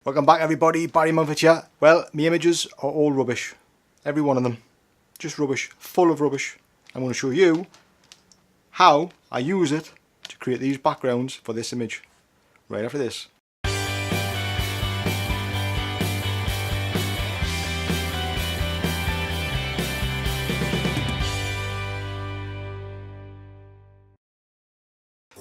Welcome back everybody, Barry Mountford here. Well, my images are all rubbish. Every one of them. Just rubbish, full of rubbish. I'm going to show you how I use it to create these backgrounds for this image. Right after this.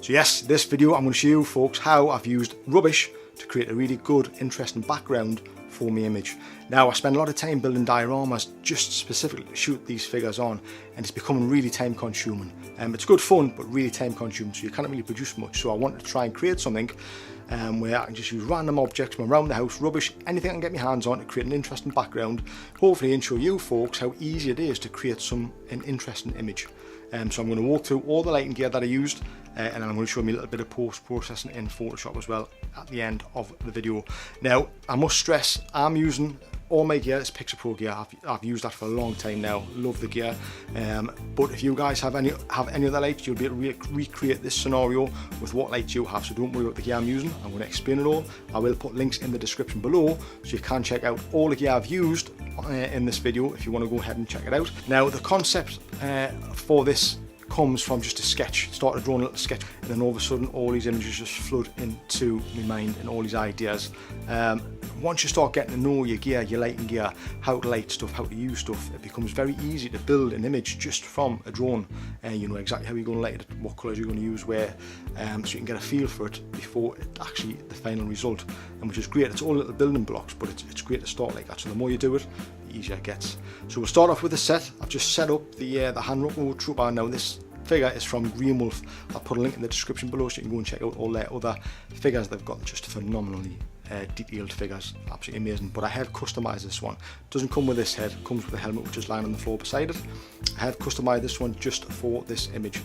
So yes, this video I'm going to show you folks how I've used rubbish to create a really good, interesting background for my image. Now I spend a lot of time building dioramas just specifically to shoot these figures on, and it's becoming really time consuming. It's good fun but really time consuming, so you can't really produce much. So I wanted to try and create something where I can just use random objects from around the house, rubbish, anything I can get my hands on to create an interesting background, hopefully, and show you folks how easy it is to create an interesting image. So I'm going to walk through all the lighting gear that I used, and I'm going to show you a little bit of post-processing in Photoshop as well at the end of the video. Now, I must stress, I'm using all my gear is PiXAPRO gear. I've used that for a long time now. Love the gear. But if you guys have any other lights, you'll be able to recreate this scenario with what lights you have. So don't worry about the gear I'm using. I'm going to explain it all. I will put links in the description below, so you can check out all the gear I've used in this video if you want to go ahead and check it out. Now, the concept for this comes from just a sketch. Started drawing a little sketch, and then all of a sudden all these images just flood into my mind and all these ideas. Once you start getting to know your gear, your lighting gear, how to light stuff, how to use stuff, it becomes very easy to build an image just from a drawing. You know exactly how you're going to light it, what colours you're going to use where, so you can get a feel for it before it actually the final result, and which is great. It's all little building blocks, but it's great to start like that. So the more you do it, the easier it gets. So we'll start off with the set. I've just set up the hand rope trooper. Now this figure is from Greenwolf. I'll put a link in the description below so you can go and check out all their other figures they've got. Just phenomenally detailed figures, absolutely amazing. But I have customized this one. It doesn't come with this head, it comes with a helmet which is lying on the floor beside it. I have customized this one just for this image.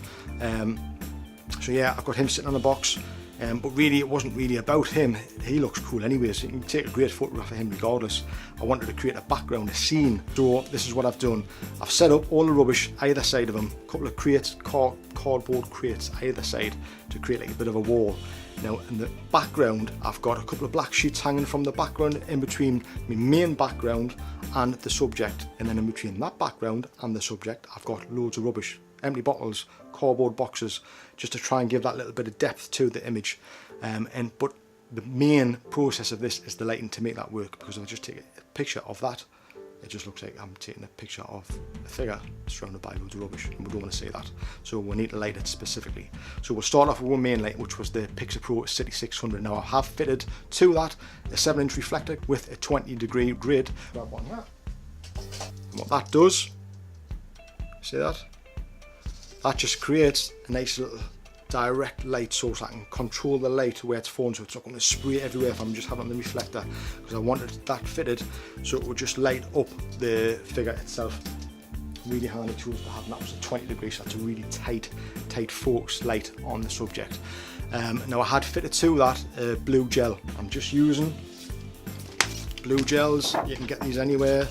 So yeah, I've got him sitting on the box. But really it wasn't really about him. He looks cool anyway, so you can take a great photograph of him regardless. I wanted to create a background, a scene. So this is what I've done. I've set up all the rubbish either side of him, a couple of crates, cardboard crates either side to create like a bit of a wall. Now in the background I've got a couple of black sheets hanging from the background in between my main background and the subject, and then in between that background and the subject I've got loads of rubbish. Empty bottles, cardboard boxes, just to try and give that little bit of depth to the image. But the main process of this is the lighting to make that work, because if I just take a picture of that, it just looks like I'm taking a picture of a figure surrounded by loads of rubbish, and we don't want to see that. So we need to light it specifically. So we'll start off with one main light, which was the PiXAPRO CITI600. Now I have fitted to that a 7-inch reflector with a 20-degree grid. Grab one there. And what that does, see that? That just creates a nice little direct light source. I can control the light where it's falling, so it's not going to spray everywhere if I'm just having the reflector, because I wanted that fitted so it would just light up the figure itself. Really handy tools to have, and that was a 20 degrees, so that's a really tight focus light on the subject. Now I had fitted to that blue gel. I'm just using blue gels. You can get these anywhere,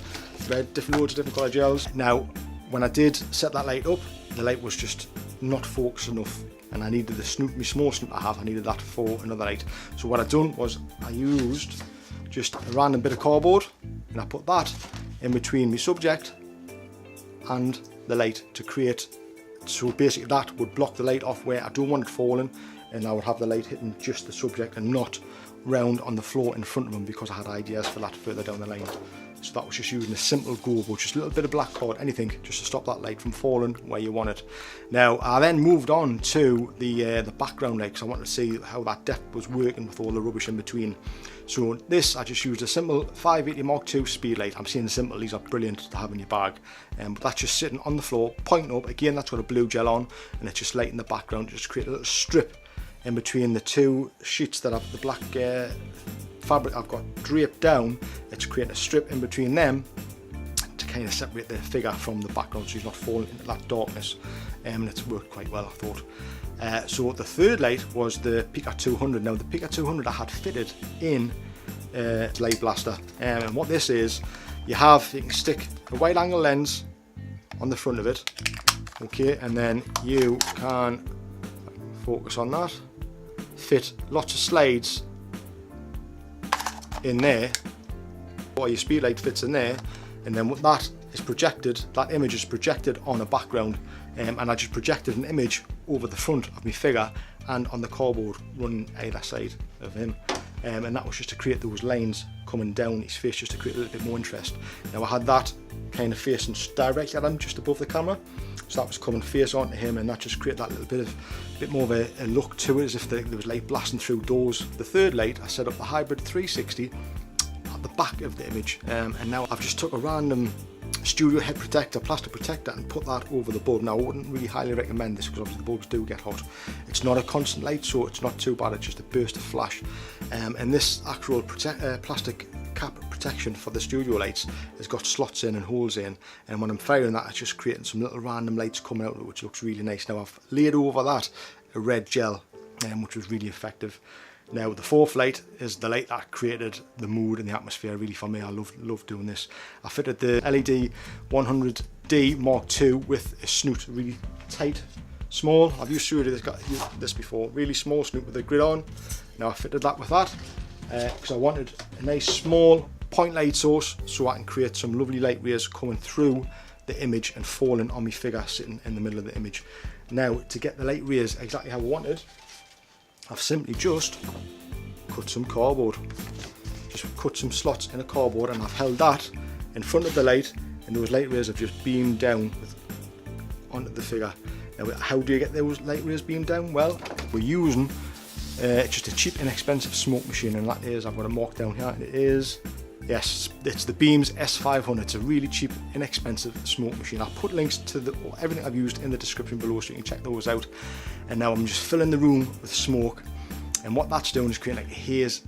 loads of different colour gels. Now when I did set that light up, the light was just not focused enough, and I needed the Snoot, my small Snoot I have, I needed that for another light. So what I done was I used just a random bit of cardboard, and I put that in between my subject and the light to create, so basically that would block the light off where I don't want it falling, and I would have the light hitting just the subject and not round on the floor in front of them, because I had ideas for that further down the line. So that was just using a simple gobo, just a little bit of black card, anything, just to stop that light from falling where you want it. Now I then moved on to the background light, because I wanted to see how that depth was working with all the rubbish in between. So this, I just used a simple 580 Mark II speedlight. I'm saying simple, these are brilliant to have in your bag. But that's just sitting on the floor, pointing up. Again, that's got a blue gel on, and it's just lighting the background, just create a little strip in between the two sheets that have the black fabric I've got draped down. It's creating a strip in between them to kind of separate the figure from the background, so he's not falling into that darkness, and it's worked quite well, I thought. So the third light was the Pika200. Now the Pika200 I had fitted in light blaster, and what this is, you can stick a wide angle lens on the front of it, okay, and then you can focus on that, fit lots of slides in there, or your speedlight fits in there, and then what that is projected, that image is projected on a background, and I just projected an image over the front of my figure and on the cardboard running either side of him, and that was just to create those lines coming down his face, just to create a little bit more interest. Now I had that kind of facing directly at him, just above the camera, so that was coming face onto him, and that just created that little bit more of a look to it, as if there was light blasting through doors. The third light, I set up the hybrid 360 at the back of the image, and now I've just took a random studio head protector, plastic protector, and put that over the bulb. Now I wouldn't really highly recommend this because obviously the bulbs do get hot. It's not a constant light, so it's not too bad, it's just a burst of flash. And this actual plastic cap protection for the studio lights has got slots in and holes in, and when I'm firing that, it's just creating some little random lights coming out of it, which looks really nice. Now I've laid over that a red gel, which was really effective. Now the fourth light is the light that created the mood and the atmosphere really for me. I love doing this. I fitted the LED100D Mark II with a snoot, really tight, small. I've used this before, really small snoot with a grid on. Now I fitted that with that because I wanted a nice small point light source so I can create some lovely light rays coming through the image and falling on my figure sitting in the middle of the image. Now to get the light rays exactly how I wanted, I've simply just cut some cardboard. Just cut some slots in a cardboard, and I've held that in front of the light, and those light rays have just beamed down onto the figure. Now how do you get those light rays beamed down? Well, we're using just a cheap inexpensive smoke machine, and that is, I've got it marked down here, it is, yes, it's the Beams S500. It's a really cheap, inexpensive smoke machine. I'll put links to everything I've used in the description below so you can check those out. And now I'm just filling the room with smoke, and what that's doing is creating like a haze,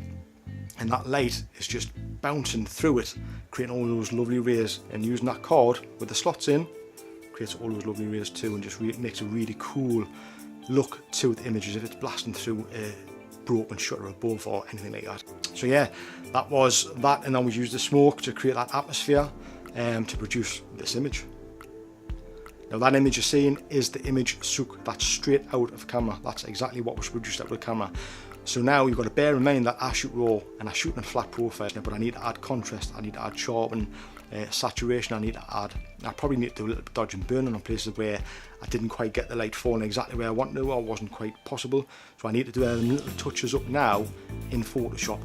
and that light is just bouncing through it, creating all those lovely rays, and using that card with the slots in creates all those lovely rays too, and just makes a really cool look to the image, as if it's blasting through a broken shutter above or anything like that. So yeah, that was that, and then we used the smoke to create that atmosphere to produce this image. Now that image you're seeing is the image souk, that's straight out of camera. That's exactly what was produced out of the camera. So now you've got to bear in mind that I shoot raw and I shoot in a flat profile, but I need to add contrast, I need to add sharpen, saturation, I probably need to do a little bit of dodge and burning on places where I didn't quite get the light falling exactly where I wanted to, or wasn't quite possible. So I need to do little touches up now in Photoshop.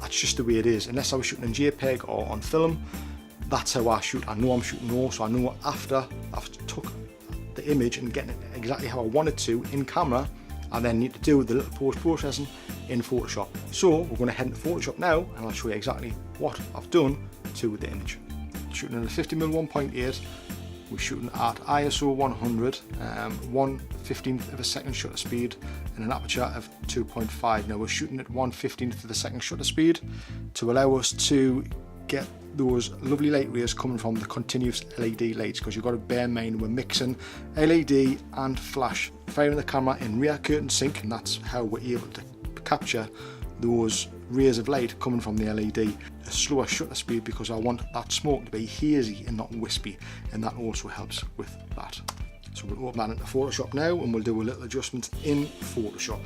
That's just the way it is. Unless I was shooting in JPEG or on film, that's how I shoot. I know I'm shooting raw, so I know after I've took the image and getting it exactly how I want it to in camera, I then need to do the little post-processing in Photoshop. So we're going to head into Photoshop now, and I'll show you exactly what I've done to the image. Shooting at a 50mm 1.8, we're shooting at ISO 100, 1/15th of a second shutter speed, and an aperture of 2.5. Now we're shooting at 1/15th of the second shutter speed to allow us to get those lovely light rays coming from the continuous LED lights, because you've got to bear in mind we're mixing LED and flash, firing the camera in rear curtain sync, and that's how we're able to capture those rays of light coming from the LED. A slower shutter speed because I want that smoke to be hazy and not wispy, and that also helps with that. So we'll open that into Photoshop now, and we'll do a little adjustment in Photoshop.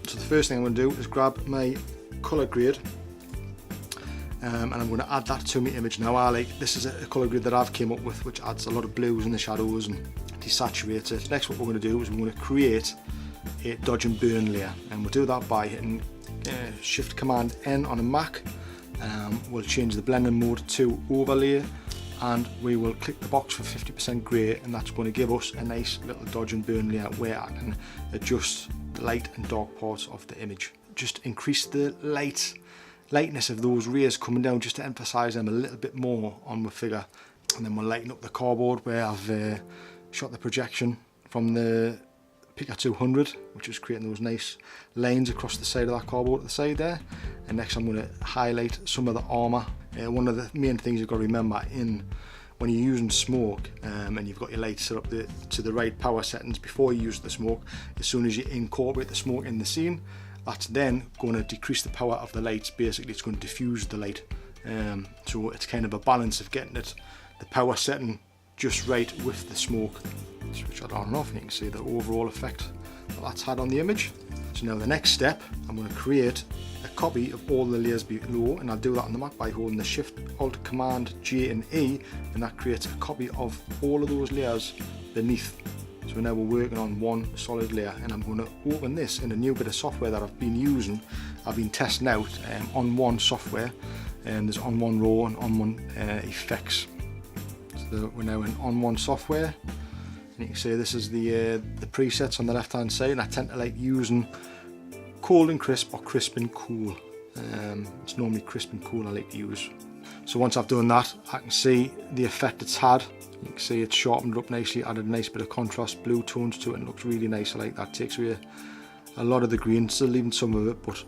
So the first thing I'm going to do is grab my colour grade, and I'm going to add that to my image. Now this is a colour grade that I've came up with, which adds a lot of blues in the shadows and desaturates it. Next, what we're going to do is we're going to create a dodge and burn layer, and we'll do that by hitting Shift Command N on a Mac. We'll change the blending mode to overlay, and we will click the box for 50% grey, and that's going to give us a nice little dodge and burn layer where I can adjust the light and dark parts of the image. Just increase the lightness of those rays coming down, just to emphasise them a little bit more on the figure. And then we'll lighten up the cardboard where I've shot the projection from the Pika200, which is creating those nice lines across the side of that cardboard at the side there. And next I'm going to highlight some of the armour. One of the main things you've got to remember when you're using smoke, and you've got your lights set up to the right power settings before you use the smoke, as soon as you incorporate the smoke in the scene, that's then going to decrease the power of the lights. Basically it's going to diffuse the light, so it's kind of a balance of getting the power setting just right with the smoke. Switch that on and off, and you can see the overall effect that that's had on the image. So So now the next step, I'm going to create a copy of all the layers below, and I'll do that on the Mac by holding the Shift, Alt, Command, J and E, and that creates a copy of all of those layers beneath. So now we're working on one solid layer, and I'm going to open this in a new bit of software that I've been using. I've been testing out on one software, and there's on one raw and on one effects. So we're now in on one software, and you can see this is the presets on the left hand side, and I tend to like using cold and crisp or crisp and cool. It's normally crisp and cool I like to use. So once I've done that, I can see the effect it's had. You can see it's sharpened up nicely, added a nice bit of contrast, blue tones to it, and looks really nice. I like that. Takes away a lot of the green, still leaving some of it, but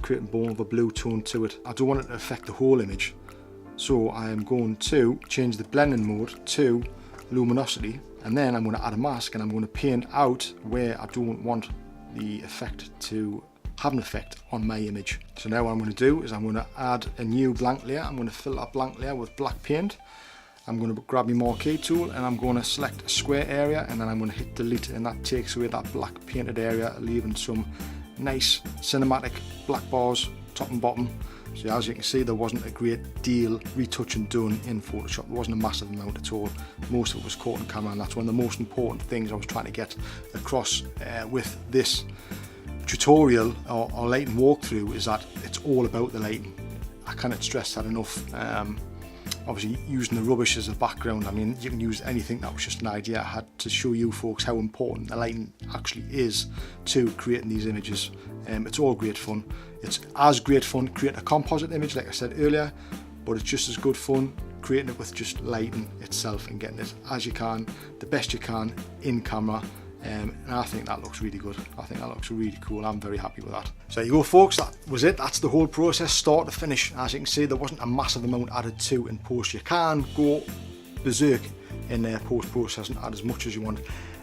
creating more of a blue tone to it. I don't want it to affect the whole image, so I am going to change the blending mode to luminosity, and then I'm going to add a mask, and I'm going to paint out where I don't want the effect to have an effect on my image. So now what I'm going to do is I'm going to add a new blank layer. I'm going to fill that blank layer with black paint. I'm going to grab my marquee tool, and I'm going to select a square area, and then I'm going to hit delete, and that takes away that black painted area, leaving some nice cinematic black bars top and bottom. So as you can see, there wasn't a great deal retouching done in Photoshop. There wasn't a massive amount at all. Most of it was caught on camera, and that's one of the most important things I was trying to get across with this tutorial or lighting walkthrough, is that it's all about the lighting. I cannot stress that enough. Obviously using the rubbish as a background, I mean, you can use anything. That was just an idea I had to show you folks how important the lighting actually is to creating these images. It's all great fun. It's as great fun creating a composite image, like I said earlier, but it's just as good fun creating it with just lighting itself and getting it as you can, the best you can in camera. And I think that looks really good. I think that looks really cool. I'm very happy with that. So there you go folks, that was it. That's the whole process, start to finish. As you can see, there wasn't a massive amount added to in post. You can go berserk in post processing, add as much as you want,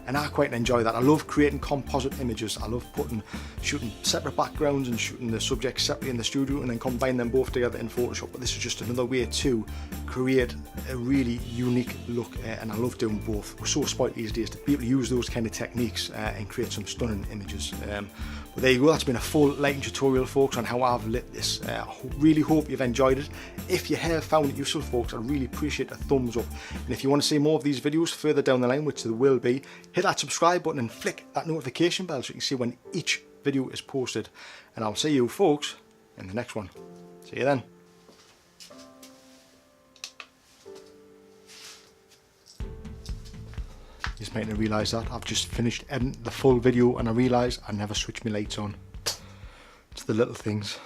and I quite enjoy that. I love creating composite images. I love shooting separate backgrounds and shooting the subjects separately in the studio and then combine them both together in Photoshop. But this is just another way to create a really unique look, and I love doing both. We're so spoiled these days to be able to use those kind of techniques and create some stunning images. But there you go, that's been a full lighting tutorial folks on how I've lit this. I really hope you've enjoyed it. If you have found it useful folks, I really appreciate a thumbs up, and if you want to see more of these videos further down the line, which there will be, hit that subscribe button and flick that notification bell so you can see when each video is posted, and I'll see you folks in the next one. See you then. Just making me realise that I've just finished editing the full video and I realise I never switched my lights on. It's the little things.